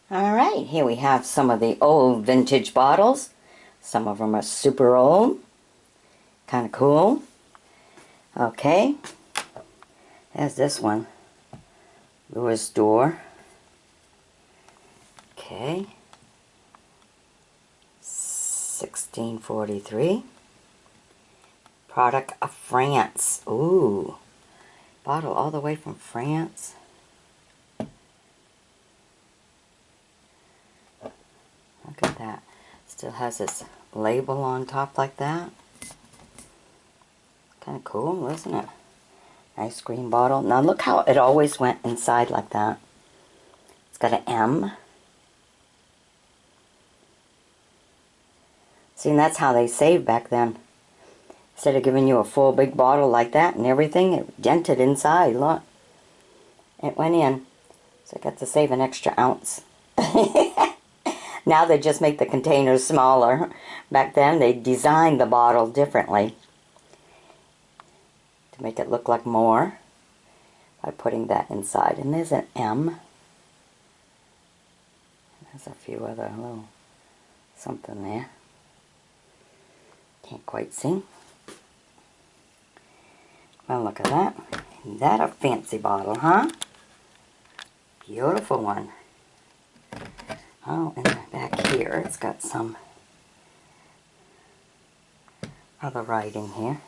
Alright, here we have some of the old vintage bottles. Some of them are super old. Kind of cool. Okay. There's this one. Lewis door. Okay. 1643. Product of France. Ooh. Bottle all the way from France. Look at that. Still has its label on top like that. Kind of cool, isn't it? Nice green bottle. Now look how it always went inside like that. It's got an M. See, and that's how they saved back then. Instead of giving you a full big bottle like that and everything, it dented inside, look. It went in. So I got to save an extra ounce. Now they just make the containers smaller. Back then they designed the bottle differently to make it look like more by putting that inside. And there's an M. There's a few other little something there. Can't quite see. Well, look at that. Isn't that a fancy bottle, huh? Beautiful one. Oh, and back here it's got some other writing here.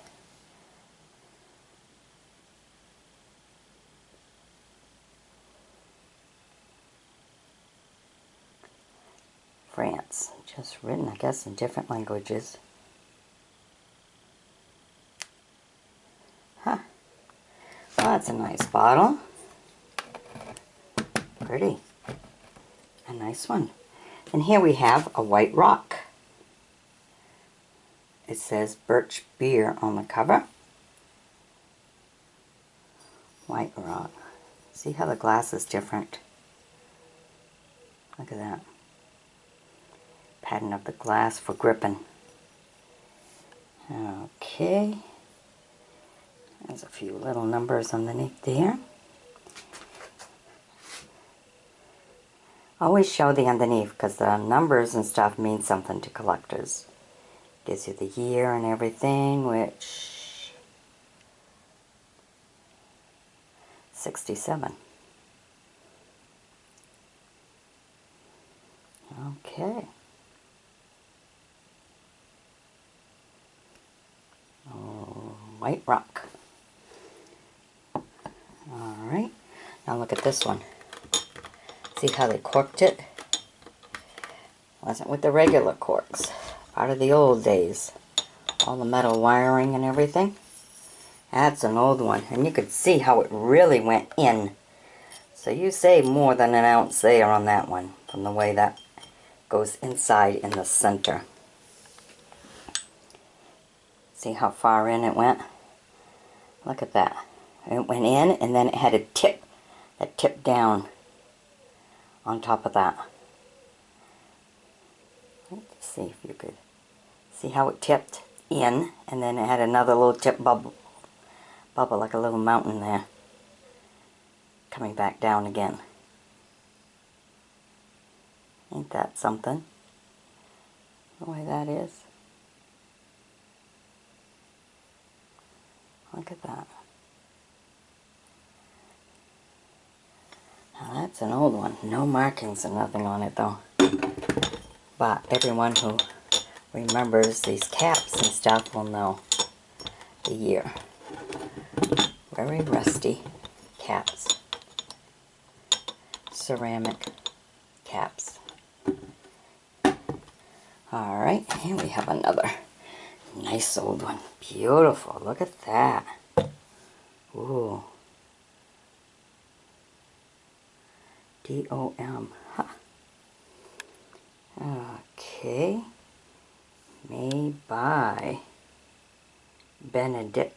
France. Just written, I guess, in different languages. Huh. Well, that's a nice bottle. Pretty. A nice one. And here we have a white rock. It says Birch Beer on the cover. White rock. See how the glass is different? Look at that. Pattern of the glass for gripping. Okay. There's a few little numbers underneath there. Always show the underneath because the numbers and stuff mean something to collectors. Gives you the year and everything, which 67. Okay. Oh, white rock. Alright. Now look at this one. See how they corked it? Wasn't with the regular corks. Part of the old days. All the metal wiring and everything. That's an old one. And you could see how it really went in. So you save more than an ounce there on that one. From the way that goes inside in the center. See how far in it went? Look at that. It went in and then it had a tip that tipped down on top of that. Let's see if you could see how it tipped in, and then it had another little tip bubble like a little mountain there, coming back down again. Ain't that something? The way that is. Look at that. Now that's an old one. No markings or nothing on it though. But everyone who remembers these caps and stuff will know the year. Very rusty caps. Ceramic caps. Alright, here we have another nice old one. Beautiful. Look at that. Ooh. D-O-M. Huh. Okay. Made by Benedict.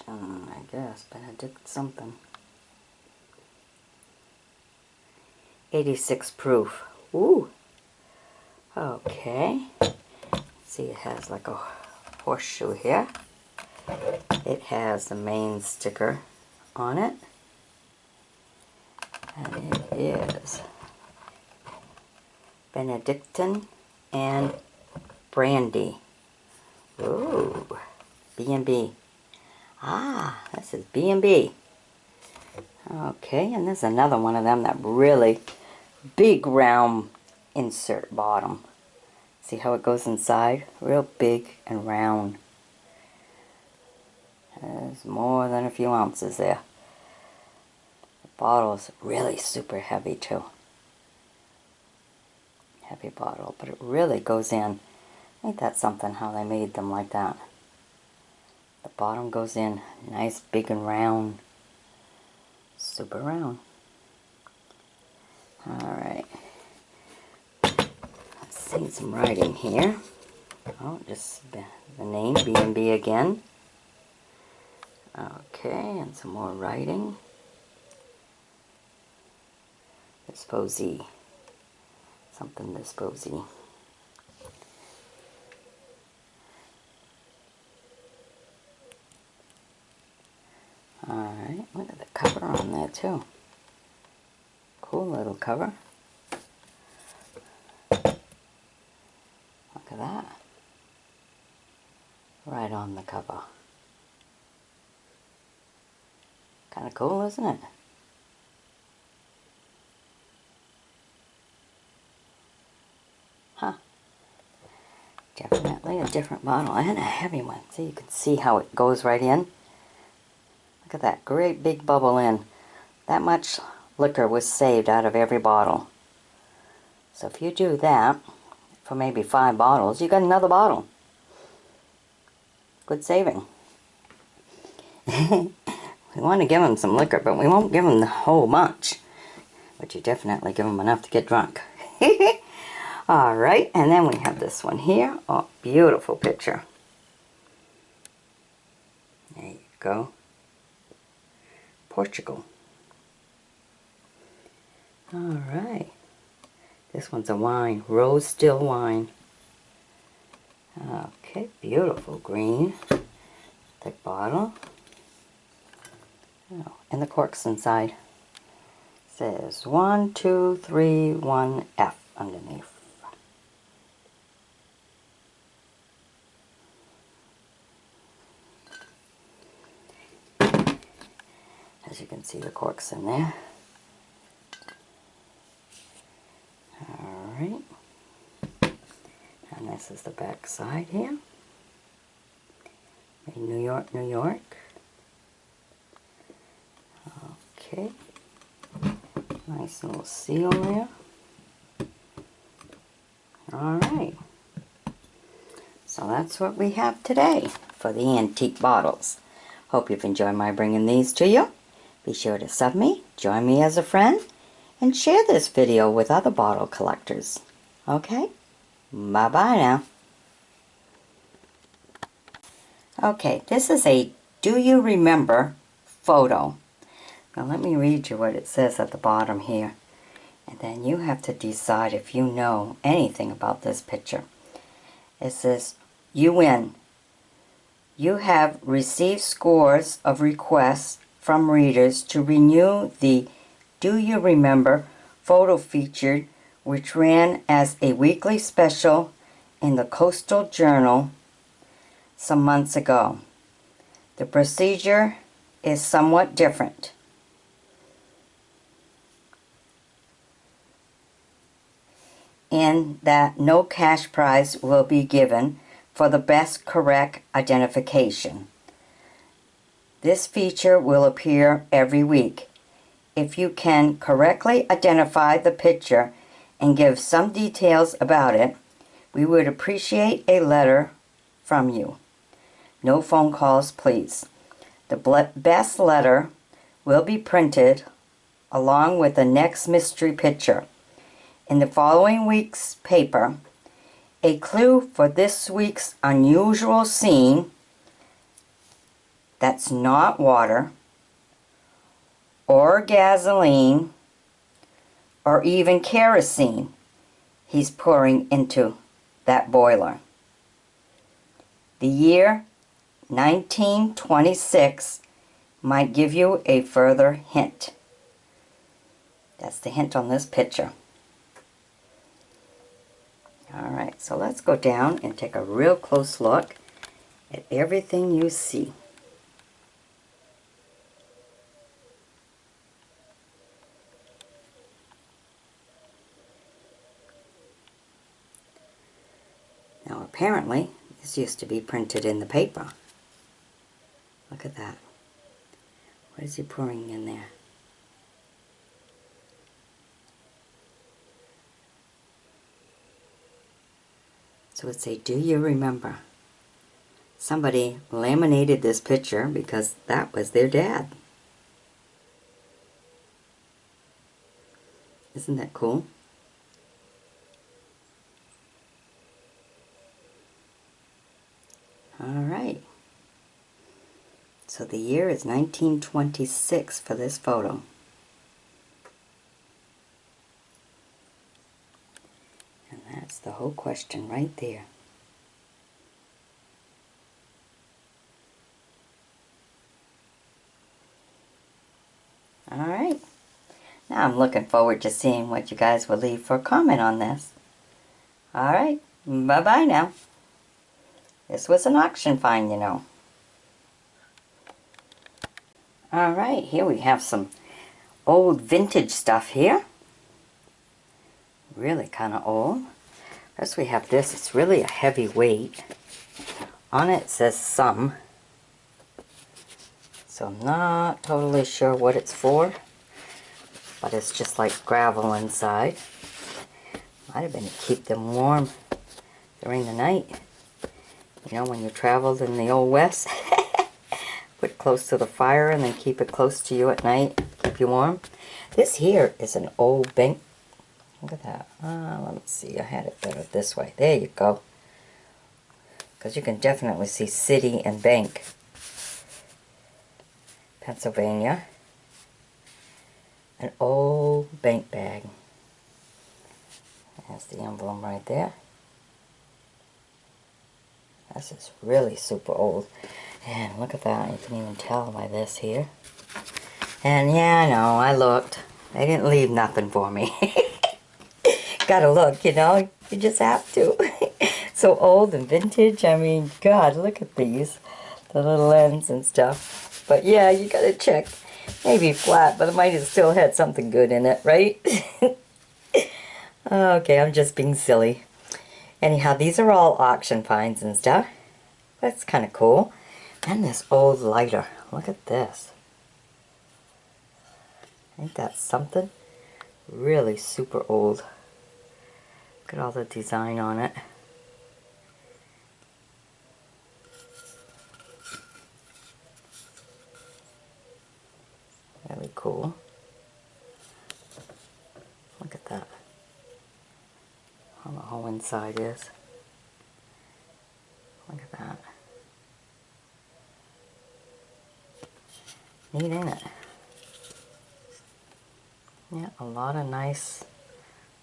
I guess. Benedict something. 86 proof. Ooh. Okay. See, it has like a horseshoe here. It has the main sticker on it. And it is Benedictine and brandy. Ooh, B&B. Ah, this is B&B. Okay, and there's another one of them, that really big round insert bottom. See how it goes inside? Real big and round. There's more than a few ounces there. The bottle's really super heavy too. Heavy bottle, but it really goes in. Ain't that something how they made them like that? The bottom goes in nice, big and round. Super round. Alright. Let's see some writing here. Oh, just the name, B&B again. Okay, and some more writing. Disposee. Something disposee. Alright, look at the cover on there too. Cool little cover. Look at that. Right on the cover. Kind of cool, isn't it? Huh. Definitely a different bottle and a heavy one. So you can see how it goes right in. Look at that great big bubble in. That much liquor was saved out of every bottle. So if you do that for maybe 5 bottles, you got another bottle. Good saving. We want to give them some liquor, but we won't give them the whole bunch. But you definitely give them enough to get drunk. Alright, and then we have this one here. Oh, beautiful picture. There you go. Portugal. Alright. This one's a wine. Rose still wine. Okay, beautiful green. Thick bottle. Oh, and the cork's inside. It says 1231F underneath. As you can see, the cork's in there. Alright. And this is the back side here. Made New York, New York. Okay. Nice little seal there. Alright. So that's what we have today for the antique bottles. Hope you've enjoyed my bringing these to you. Be sure to sub me, join me as a friend, and share this video with other bottle collectors. Okay? Bye-bye now. Okay, this is a Do You Remember photo. Now let me read you what it says at the bottom here. And then you have to decide if you know anything about this picture. It says, you win. You have received scores of requests from readers to renew the Do You Remember photo feature, which ran as a weekly special in the Coastal Journal some months ago. The procedure is somewhat different. In that no cash prize will be given for the best correct identification. This feature will appear every week. If you can correctly identify the picture and give some details about it, we would appreciate a letter from you. No phone calls, please. The best letter will be printed along with the next mystery picture in the following week's paper. A clue for this week's unusual scene that's not water or gasoline or even kerosene he's pouring into that boiler. The year 1926 might give you a further hint. That's the hint on this picture. Alright, so let's go down and take a real close look at everything you see. Now apparently, this used to be printed in the paper. Look at that. What is he pouring in there? So it say, do you remember? Somebody laminated this picture because that was their dad. Isn't that cool? Alright. So the year is 1926 for this photo. And that's the whole question right there. Alright. Now I'm looking forward to seeing what you guys will leave for a comment on this. Alright. Bye-bye now. This was an auction find, you know. Alright, here we have some old vintage stuff here. Really kind of old. First we have this. It's really a heavy weight. On it says some. So I'm not totally sure what it's for. But it's just like gravel inside. Might have been to keep them warm during the night. You know, when you traveled in the Old West. Put close to the fire and then keep it close to you at night. Keep you warm. This here is an old bank. Look at that. Let me see. I had it better this way. There you go. Because you can definitely see city and bank. Pennsylvania. An old bank bag. That's the emblem right there. This is really super old. And look at that. You can even tell by this here. And yeah, I know. I looked. They didn't leave nothing for me. Gotta look, you know. You just have to. So old and vintage. I mean, God, look at these. The little ends and stuff. But yeah, you gotta check. Maybe flat, but it might have still had something good in it, right? Okay, I'm just being silly. Anyhow, these are all auction finds and stuff. That's kind of cool. And this old lighter. Look at this. Ain't that something? Really super old. Look at all the design on it. Really cool. Look at that. How the whole inside is. Look at that. Neat, ain't it? Yeah, a lot of nice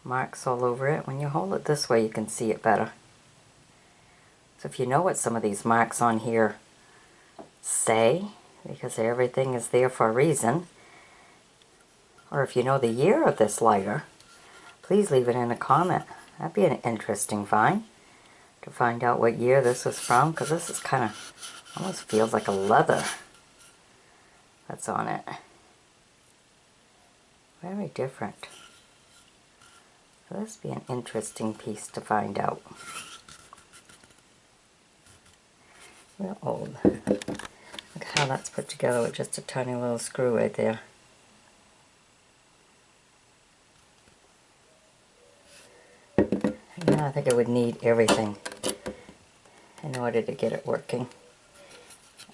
marks all over it. When you hold it this way, you can see it better. So if you know what some of these marks on here say, because everything is there for a reason, or if you know the year of this lighter, please leave it in a comment. That'd be an interesting find, to find out what year this is from, because this is kind of, almost feels like a leather that's on it. Very different. So this would be an interesting piece to find out. Real old. Look how that's put together with just a tiny little screw right there. Yeah, I think I would need everything in order to get it working.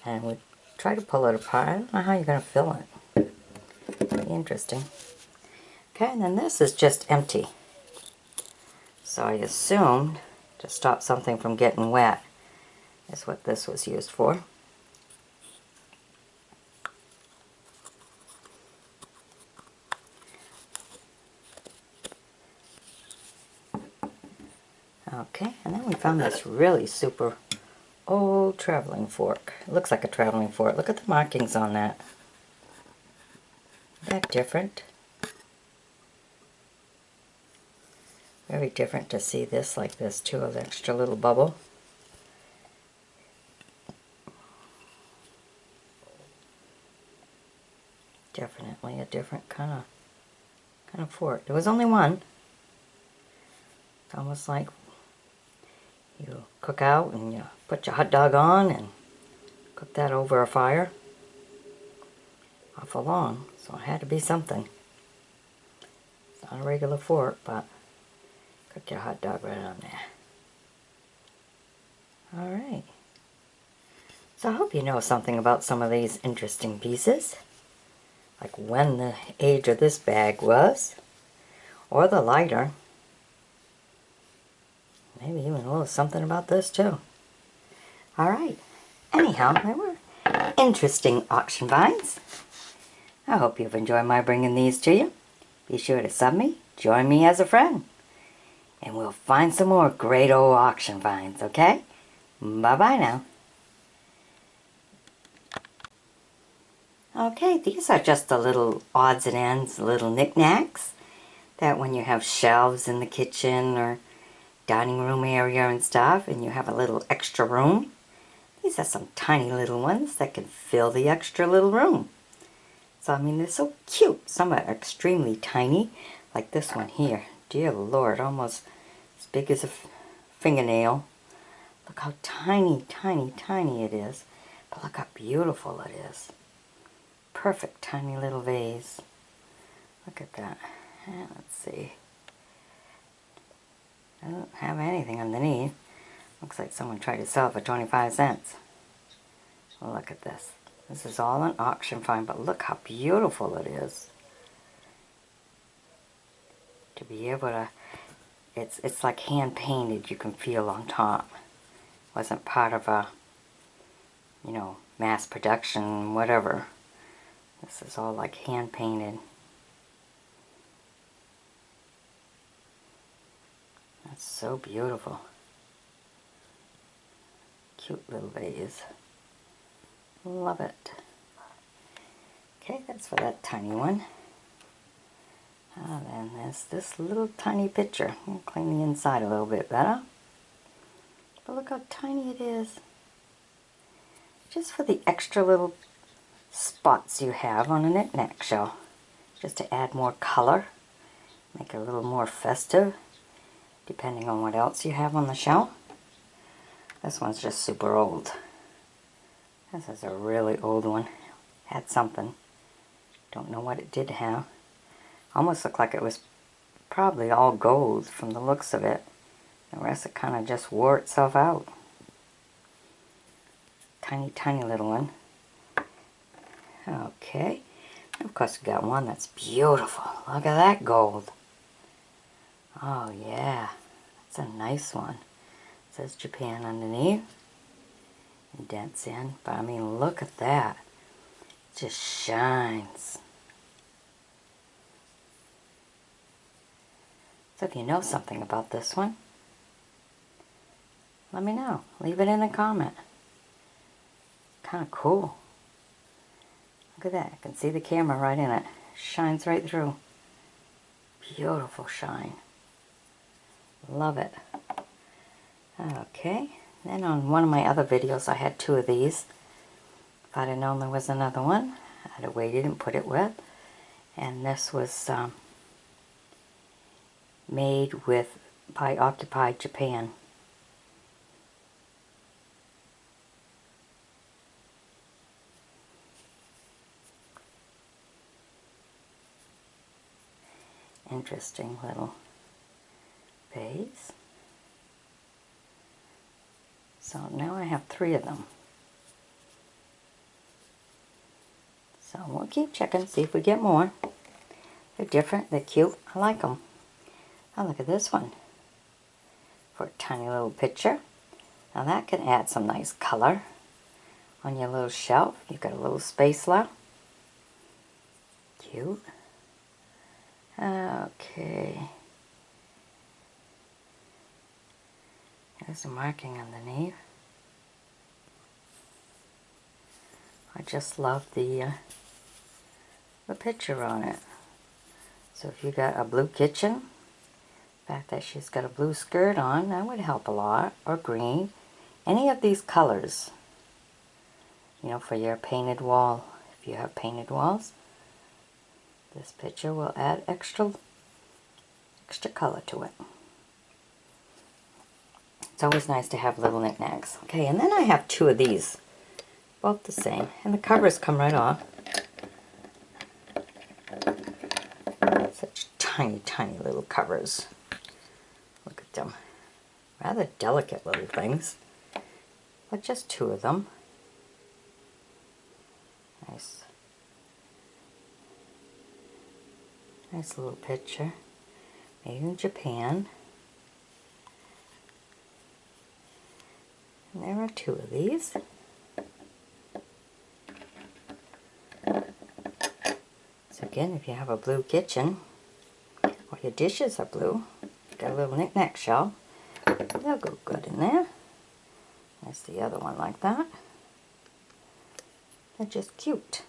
And we'd try to pull it apart. I don't know how you're going to fill it. Pretty interesting. Okay, and then this is just empty. So I assumed to stop something from getting wet is what this was used for. Okay, and then we found this really super old traveling fork. It looks like a traveling fork. Look at the markings on that. Isn't that different? Very different to see this like this too, an extra little bubble. Definitely a different kind of fork. There was only one. It's almost like you cook out and you put your hot dog on and cook that over a fire. Awful long, so it had to be something. It's not a regular fork, but cook your hot dog right on there. Alright. So I hope you know something about some of these interesting pieces. Like when the age of this bag was. Or the lighter. Maybe even a little something about this too. Alright. Anyhow, they were interesting auction finds. I hope you've enjoyed my bringing these to you. Be sure to sub me, join me as a friend, and we'll find some more great old auction finds, okay? Bye-bye now. Okay, these are just the little odds and ends, little knickknacks that when you have shelves in the kitchen or dining room area and stuff, and you have a little extra room, these are some tiny little ones that can fill the extra little room. So, I mean, they're so cute. Some are extremely tiny, like this one here. Dear Lord, almost as big as a fingernail. Look how tiny, tiny, tiny it is. But look how beautiful it is. Perfect tiny little vase. Look at that. Let's see. I don't have anything underneath. Looks like someone tried to sell it for 25 cents. Well, look at this. This is all an auction find, but look how beautiful it is. To be able to, it's like hand painted, you can feel on top. Wasn't part of a, you know, mass production, whatever. This is all like hand painted. That's so beautiful. Cute little vase. Love it. Okay, that's for that tiny one. Then there's this little tiny picture. I'll clean the inside a little bit better. But look how tiny it is. Just for the extra little spots you have on a knick-knack shell. Just to add more color. Make it a little more festive. Depending on what else you have on the shelf. This one's just super old. This is a really old one. Had something. Don't know what it did have. Almost looked like it was probably all gold from the looks of it. The rest it kind of just wore itself out. Tiny, tiny little one. Okay. Of course we got one that's beautiful. Look at that gold. Oh yeah. That's a nice one. It says Japan underneath. Dents in, but I mean, look at that. It just shines. So if you know something about this one, let me know. Leave it in a comment. Kind of cool. Look at that. I can see the camera right in it. Shines right through. Beautiful shine. Love it. Okay. Then on one of my other videos I had two of these. If I'd have known there was another one, I'd have waited and put it with. And this was made by Occupied Japan. Interesting little vase. So now I have 3 of them. So we'll keep checking, see if we get more. They're different, they're cute, I like them. Oh, look at this one. For a tiny little picture. Now that can add some nice color on your little shelf. You've got a little space left. Cute. Okay. There's a marking underneath. I just love the picture on it. So if you got a blue kitchen, fact that she's got a blue skirt on, that would help a lot, or green. Any of these colors, you know, for your painted wall, if you have painted walls. This picture will add extra color to it. It's always nice to have little knickknacks. Okay, and then I have two of these, both the same, and the covers come right off. Such tiny, tiny little covers. Look at them. Rather delicate little things, but just two of them. Nice. Nice little picture. Made in Japan. And there are two of these. So again, if you have a blue kitchen, or your dishes are blue, got a little knick-knack shell, they'll go good in there. There's the other one like that. They're just cute.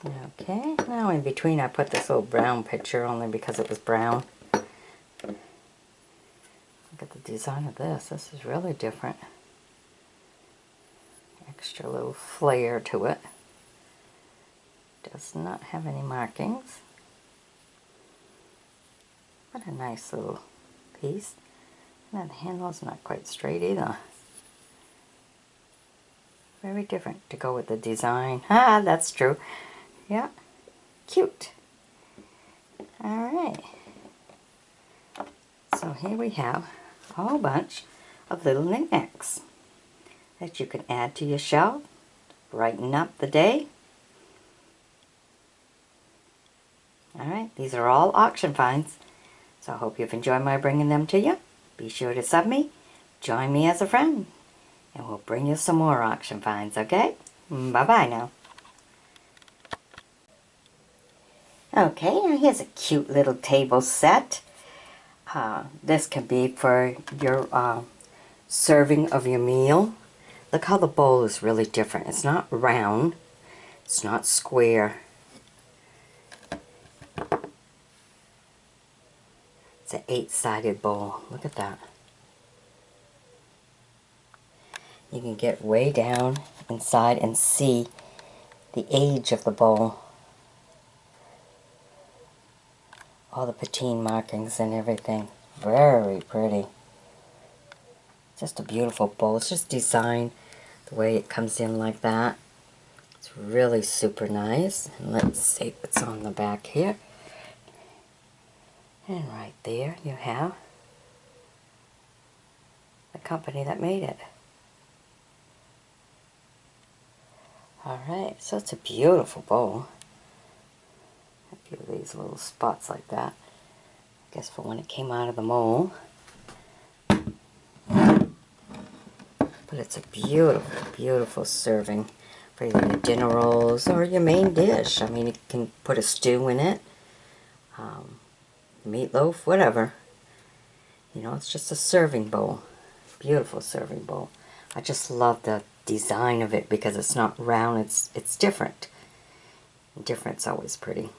Okay, now in between I put this little brown picture only because it was brown. Look at the design of this. This is really different. Extra little flair to it. Does not have any markings. What a nice little piece. And the handle's not quite straight either. Very different to go with the design. Ah, that's true. Yeah, cute. Alright. So here we have a whole bunch of little knickknacks that you can add to your shelf, brighten up the day. Alright, these are all auction finds. So I hope you've enjoyed my bringing them to you. Be sure to sub me, join me as a friend, and we'll bring you some more auction finds, okay? Bye-bye now. Okay, now here's a cute little table set. This can be for your serving of your meal. Look how the bowl is really different. It's not round. It's not square. It's an 8-sided bowl. Look at that. You can get way down inside and see the age of the bowl. All the patine markings and everything. Very pretty. Just a beautiful bowl. It's just designed the way it comes in like that. It's really super nice. And let's see what's on the back here. And right there you have the company that made it. Alright, so it's a beautiful bowl. A few of these little spots like that. I guess for when it came out of the mold. But it's a beautiful, beautiful serving for either your dinner rolls or your main dish. I mean, you can put a stew in it. Meatloaf, whatever. You know, it's just a serving bowl. Beautiful serving bowl. I just love the design of it because it's not round, it's different. And different's always pretty.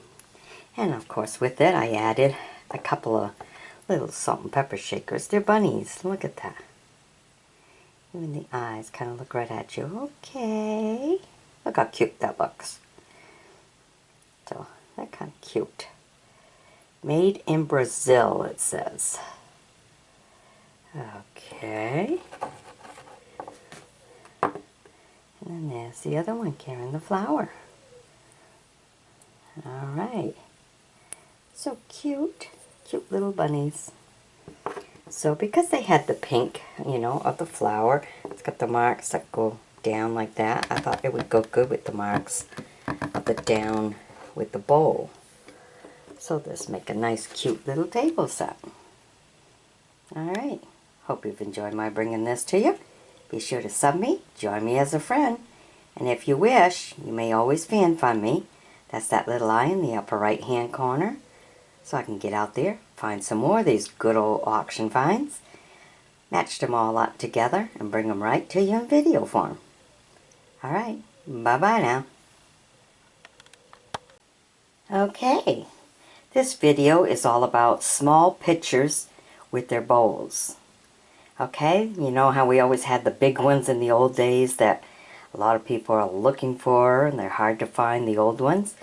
And of course with it I added a couple of little salt and pepper shakers. They're bunnies. Look at that. Even the eyes kind of look right at you. Okay. Look how cute that looks. So, they're kind of cute. Made in Brazil, it says. Okay. And then there's the other one carrying the flower. Alright. So cute. Cute little bunnies. So because they had the pink, you know, of the flower, it's got the marks that go down like that. I thought it would go good with the marks of the down with the bowl. So this make a nice cute little table set. Alright, hope you've enjoyed my bringing this to you. Be sure to sub me, join me as a friend, and if you wish, you may always fan fund me. That's that little eye in the upper right hand corner. So I can get out there, find some more of these good old auction finds, match them all up together, and bring them right to you in video form. Alright, bye-bye now. Okay. This video is all about small pitchers with their bowls. Okay, you know how we always had the big ones in the old days that a lot of people are looking for and they're hard to find, the old ones?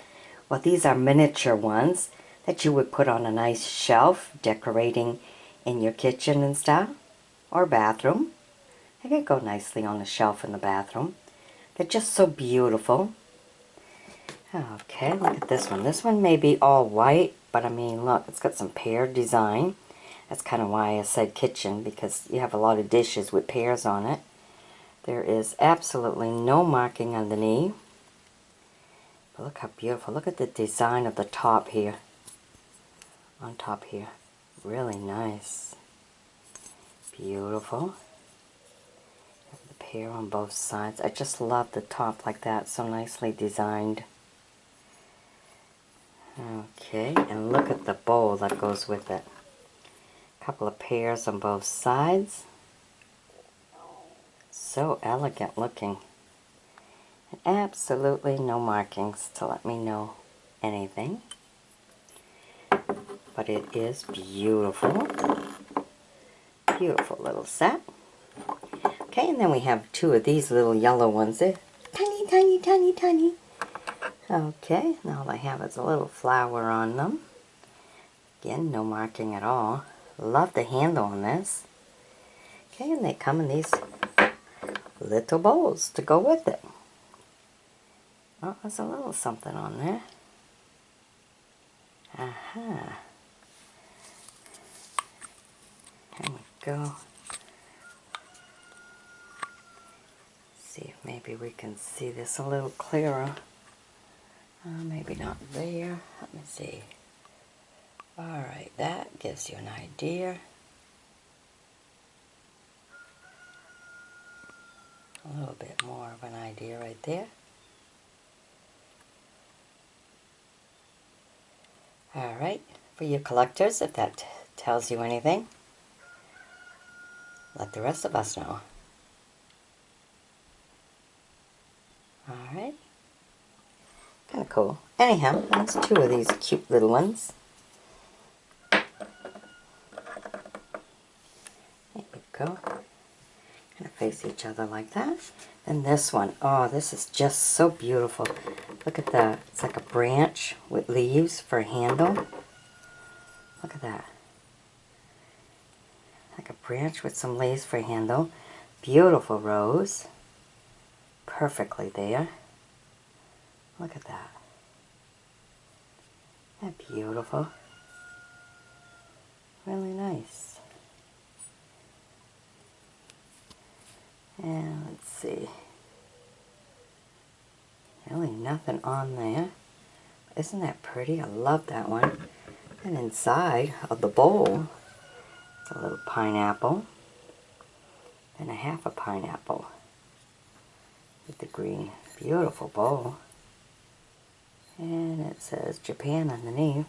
Well, these are miniature ones that you would put on a nice shelf decorating in your kitchen and stuff, or bathroom. They could go nicely on a shelf in the bathroom. They're just so beautiful. Okay, look at this one. This one may be all white, but I mean, look, it's got some pear design. That's kind of why I said kitchen, because you have a lot of dishes with pears on it. There is absolutely no marking underneath. But look how beautiful. Look at the design of the top here. On top here. Really nice. Beautiful. The pear on both sides. I just love the top like that. So nicely designed. Okay, and look at the bowl that goes with it. A couple of pears on both sides. So elegant looking. And absolutely no markings to let me know anything. But it is beautiful. Beautiful little set. Okay, and then we have two of these little yellow ones. They're tiny, tiny, tiny, tiny. Okay, and all I have is a little flower on them. Again, no marking at all. Love the handle on this. Okay, and they come in these little bowls to go with it. Oh, there's a little something on there. Aha. There we go. See if maybe we can see this a little clearer. Maybe not there. Let me see. Alright, that gives you an idea. A little bit more of an idea right there. Alright, for you collectors, if that tells you anything, let the rest of us know. Alright. Kind of cool. Anyhow, there's two of these cute little ones. There you go. Kind of face each other like that. And this one, oh, this is just so beautiful. Look at that. It's like a branch with leaves for a handle. Look at that. Like a branch with some leaves for a handle. Beautiful rose. Perfectly there. Look at that. Isn't that beautiful? Really nice. And let's see. Really nothing on there. Isn't that pretty? I love that one. And inside of the bowl, it's a little pineapple. And a half a pineapple. With the green. Beautiful bowl. And it says Japan underneath.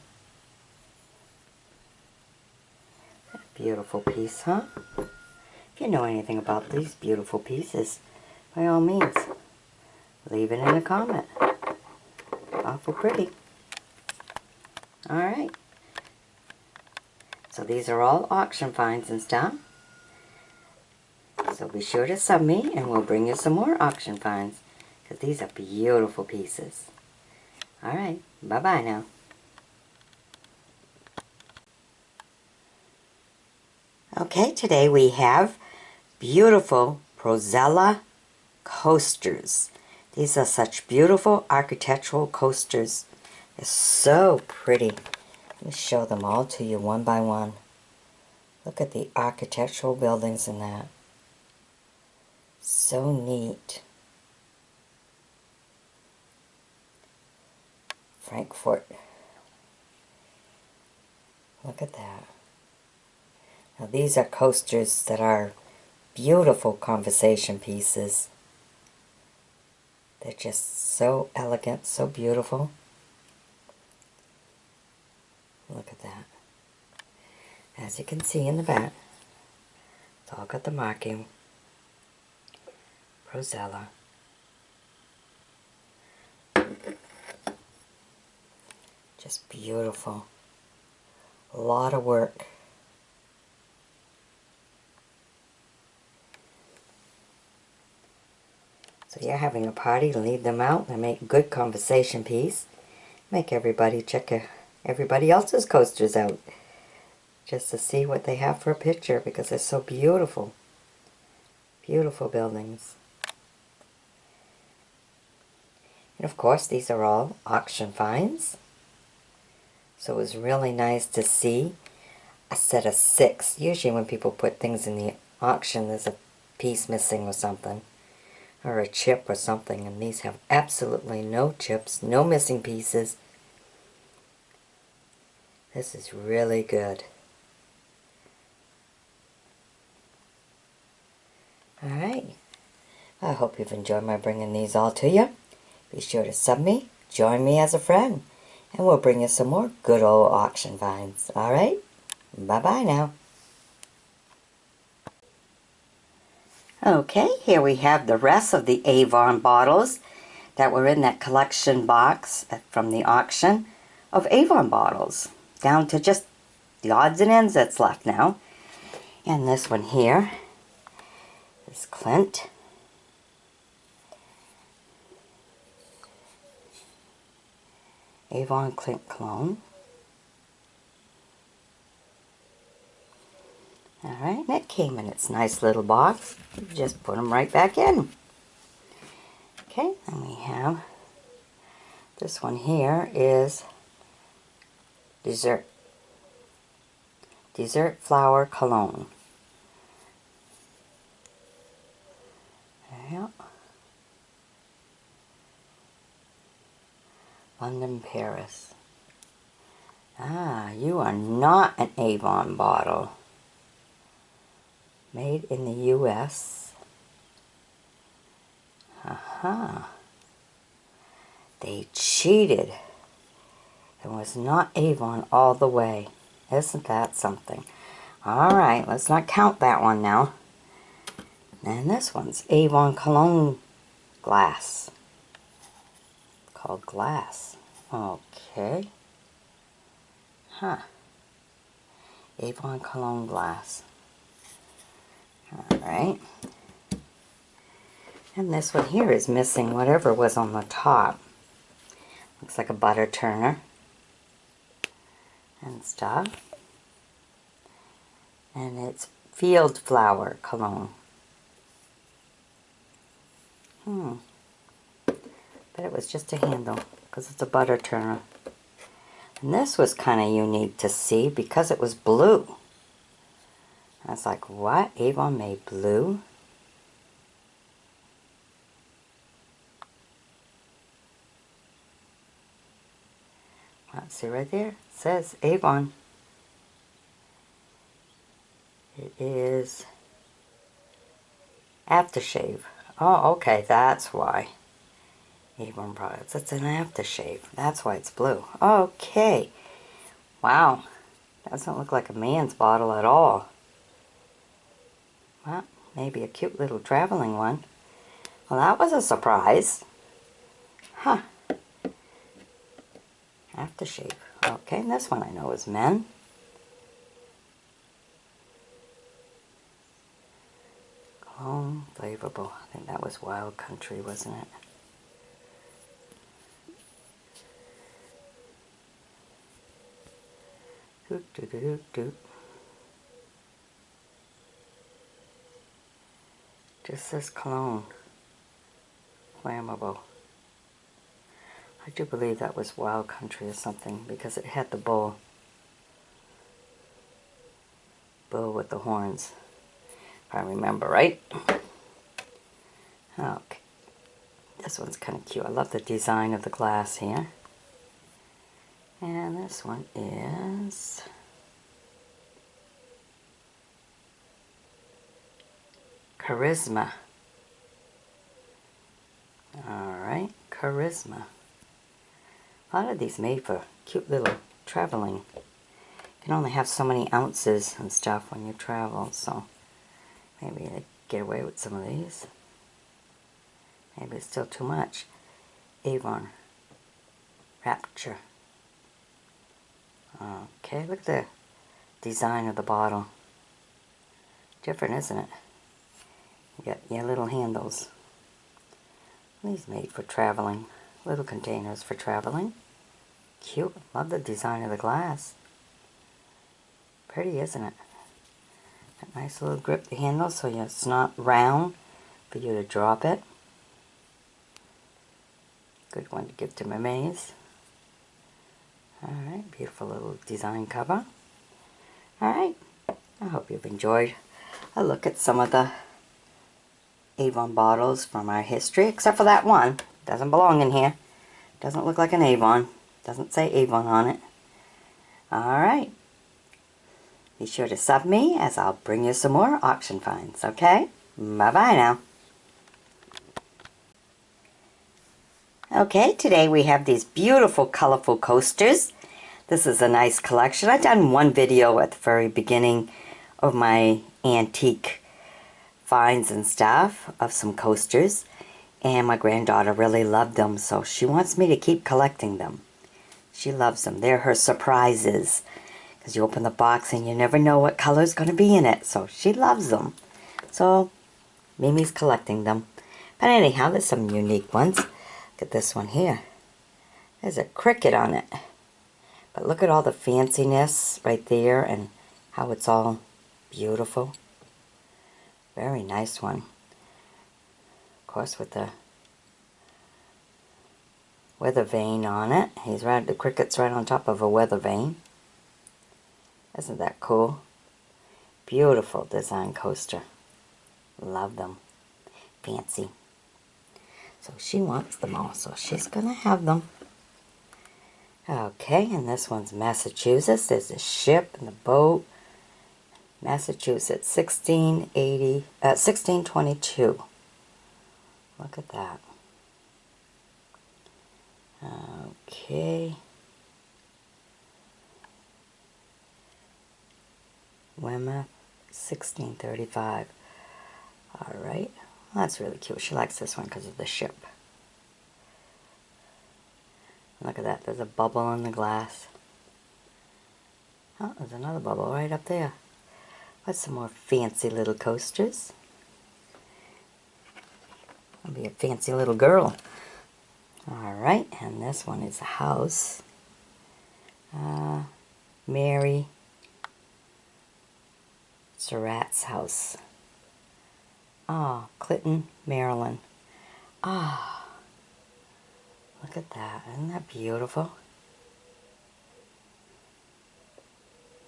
A beautiful piece, huh? If you know anything about these beautiful pieces, by all means, leave it in a comment. Awful pretty. Alright. So these are all auction finds and stuff. So be sure to sub me and we'll bring you some more auction finds. Because these are beautiful pieces. Alright, bye-bye now. Okay, today we have beautiful Prozella coasters. These are such beautiful architectural coasters. They're so pretty. Let me show them all to you one by one. Look at the architectural buildings in that. So neat. Frankfurt. Look at that. Now these are coasters that are beautiful conversation pieces. They're just so elegant, so beautiful. Look at that. As you can see in the back, it's all got the marking. Prozella. Just beautiful. A lot of work. So you're having a party, leave them out and make good conversation piece. Make everybody check everybody else's coasters out just to see what they have for a picture because they're so beautiful. Beautiful buildings. And of course these are all auction finds. So it was really nice to see a set of 6. Usually when people put things in the auction there's a piece missing or something. Or a chip or something, and these have absolutely no chips, no missing pieces. This is really good. Alright, I hope you've enjoyed my bringing these all to you. Be sure to sub me, join me as a friend, and we'll bring you some more good old auction finds. Alright, bye-bye now. Okay, here we have the rest of the Avon bottles that were in that collection box from the auction of Avon bottles. Down to just the odds and ends that's left now. And this one here is Clint. Avon Clint clone. Alright, and it came in its nice little box. Just put them right back in. Okay, and we have this one here is Dessert Flower Cologne. Yep. London, Paris. Ah, you are not an Avon bottle. Made in the U.S. Aha. They cheated. It was not Avon all the way. Isn't that something? Alright, let's not count that one now. And this one's Avon Cologne Glass. Called Glass. Okay. Huh. Avon Cologne Glass. Alright. And this one here is missing whatever was on the top. Looks like a butter turner. And stuff. And it's Field Flower Cologne. But it was just a handle because it's a butter turner. And this was kind of unique to see because it was blue. I was like, what? Avon made blue? Let's see right there. It says Avon. It is aftershave. Oh, okay, that's why. Avon products. It's an aftershave. That's why it's blue. Okay. Wow. Doesn't look like a man's bottle at all. Well, maybe a cute little traveling one. Well, that was a surprise. Huh. Aftershave. Okay, and this one I know is men. Cologne, flavorful. I think that was Wild Country, wasn't it? Doot, doot, doot, doot, doot. Just says cologne. Flammable. I do believe that was Wild Country or something because it had the bull. Bull with the horns. If I remember right. Okay. This one's kind of cute. I love the design of the glass here. And this one is Charisma. Alright, Charisma. A lot of these made for cute little traveling. You can only have so many ounces and stuff when you travel, so maybe I get away with some of these. Maybe it's still too much. Avon Rapture. Okay, look at the design of the bottle. Different, isn't it? You got your little handles. These made for traveling. Little containers for traveling. Cute. Love the design of the glass. Pretty, isn't it? A nice little grip handle so it's not round for you to drop it. Good one to give to mermaids. Alright, beautiful little design cover. Alright, I hope you've enjoyed a look at some of the Avon bottles from our history, except for that one. Doesn't belong in here. Doesn't look like an Avon. Doesn't say Avon on it. Alright. Be sure to sub me as I'll bring you some more auction finds, okay? Bye-bye now. Okay, today we have these beautiful colorful coasters. This is a nice collection. I've done one video at the very beginning of my antique finds and stuff of some coasters, and my granddaughter really loved them, so she wants me to keep collecting them. She loves them. They're her surprises, because you open the box and you never know what color is going to be in it, so she loves them. So Mimi's collecting them. But anyhow, there's some unique ones. Look at this one here. There's a cricket on it, but look at all the fanciness right there and how it's all beautiful. Very nice one. Of course, with the weather vane on it. The cricket's right on top of a weather vane. Isn't that cool? Beautiful design coaster. Love them. Fancy. So she wants them all, so she's going to have them. Okay, and this one's Massachusetts. There's a ship and the boat. Massachusetts, 1622. Look at that. Okay. Weymouth, 1635. Alright. Well, that's really cute. She likes this one because of the ship. Look at that. There's a bubble in the glass. Oh, there's another bubble right up there. What's some more fancy little coasters? I'll be a fancy little girl. Alright, and this one is a house. Mary Surratt's house. Oh, Clinton, Maryland. Ah, look at that. Isn't that beautiful?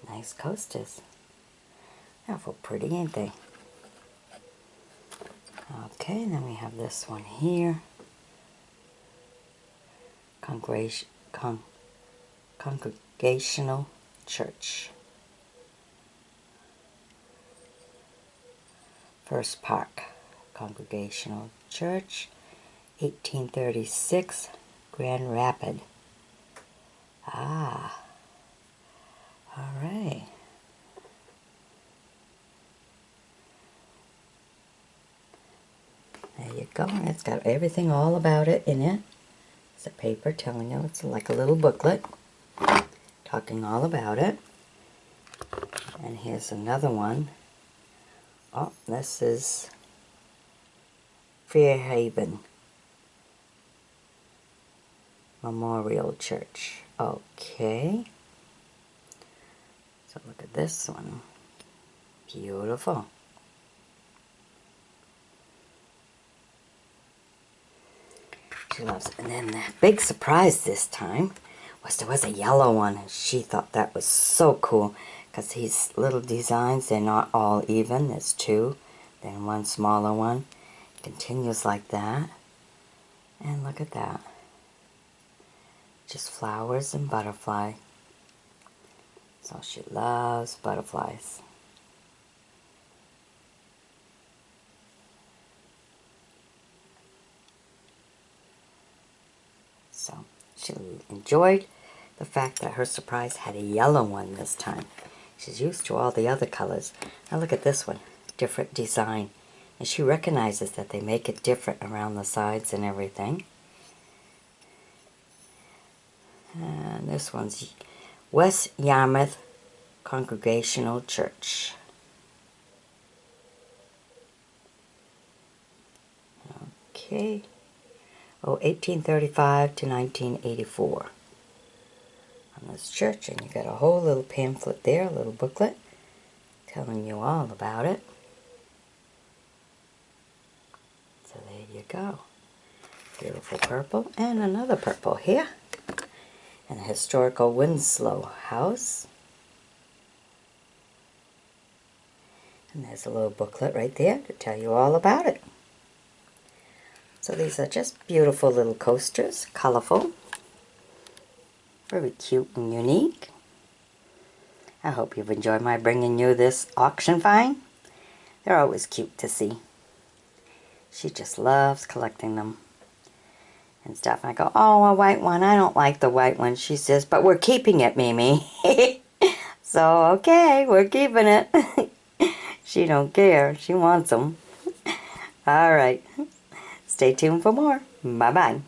Nice coasters. Awful pretty, ain't they? Okay, and then we have this one here. Congregational Church. First Park. Congregational Church. 1836. Grand Rapid. Ah. Alright. There you go. And it's got everything all about it in it. It's a paper telling you. It's like a little booklet talking all about it. And here's another one. Oh, this is Fairhaven Memorial Church. Okay. So look at this one. Beautiful. She loves it. And then the big surprise this time was there was a yellow one, and she thought that was so cool because these little designs, they're not all even. There's two, then one smaller one. It continues like that. And look at that. Just flowers and butterfly. So she loves butterflies. So she enjoyed the fact that her surprise had a yellow one this time. She's used to all the other colors. Now look at this one. Different design. And she recognizes that they make it different around the sides and everything. And this one's West Yarmouth Congregational Church. Okay. Oh, 1835 to 1984. On this church, and you got a whole little pamphlet there, a little booklet, telling you all about it. So there you go. Beautiful purple, and another purple here. And a historical Winslow house. And there's a little booklet right there to tell you all about it. So these are just beautiful little coasters, colorful, very cute and unique. I hope you've enjoyed my bringing you this auction find. They're always cute to see. She just loves collecting them and stuff. And I go, oh, a white one. I don't like the white one. She says, but we're keeping it, Mimi. So, okay, we're keeping it. She don't care. She wants them. All right. Stay tuned for more. Bye-bye.